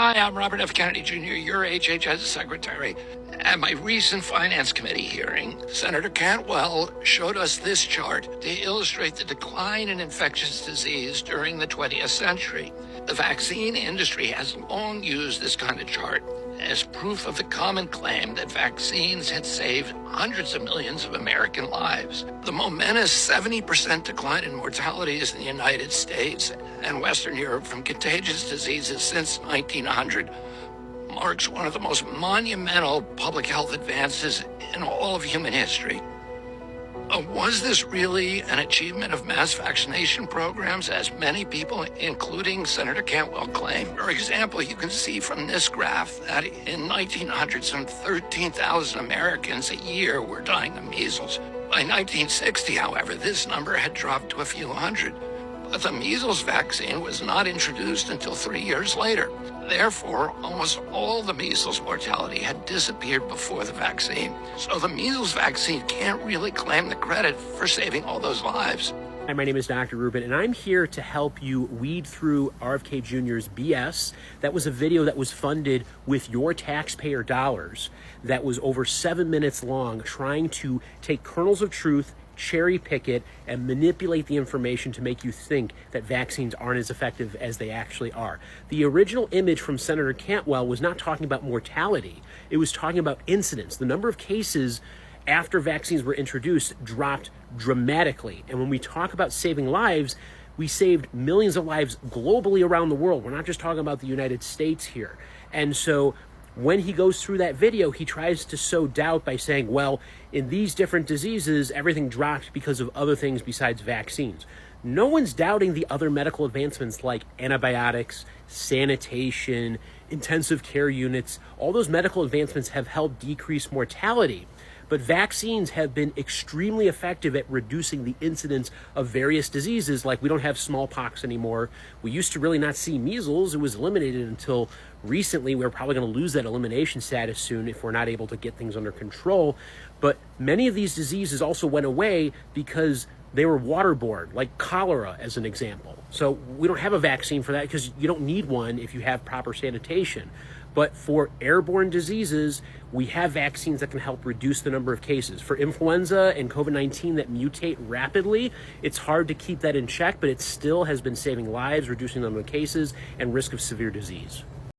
Hi, I'm Robert F. Kennedy Jr., your HHS secretary. At my recent Finance Committee hearing, Senator Cantwell showed us this chart to illustrate the decline in infectious disease during the 20th century. The vaccine industry has long used this kind of chart as proof of the common claim that vaccines had saved hundreds of millions of American lives. The momentous 70% decline in mortalities in the United States and Western Europe from contagious diseases since 1900 marks one of the most monumental public health advances in all of human history. Was this really an achievement of mass vaccination programs, as many people, including Senator Cantwell, claim? For example, you can see from this graph that in 1900, some 13,000 Americans a year were dying of measles. By 1960, however, this number had dropped to a few hundred. But the measles vaccine was not introduced until 3 years later. Therefore, almost all the measles mortality had disappeared before the vaccine. So the measles vaccine can't really claim the credit for saving all those lives. Hi, my name is Dr. Rubin, and I'm here to help you weed through RFK Jr.'s BS. That was a video that was funded with your taxpayer dollars that was over 7 minutes long, trying to take kernels of truth, cherry pick it, and manipulate the information to make you think that vaccines aren't as effective as they actually are. The original image from Senator Cantwell was not talking about mortality. It was talking about incidence. The number of cases after vaccines were introduced dropped dramatically. And when we talk about saving lives, we saved millions of lives globally around the world. We're not just talking about the United States here. And so when he goes through that video, he tries to sow doubt by saying, well, in these different diseases, everything dropped because of other things besides vaccines. No one's doubting the other medical advancements like antibiotics, sanitation, intensive care units. All those medical advancements have helped decrease mortality. But vaccines have been extremely effective at reducing the incidence of various diseases, like we don't have smallpox anymore. We used to really not see measles. It was eliminated until recently. We're probably going to lose that elimination status soon if we're not able to get things under control. But many of these diseases also went away because they were waterborne, like cholera as an example. So we don't have a vaccine for that because you don't need one if you have proper sanitation. But for airborne diseases, we have vaccines that can help reduce the number of cases. For influenza and COVID-19 that mutate rapidly, it's hard to keep that in check, but it still has been saving lives, reducing the number of cases, and risk of severe disease.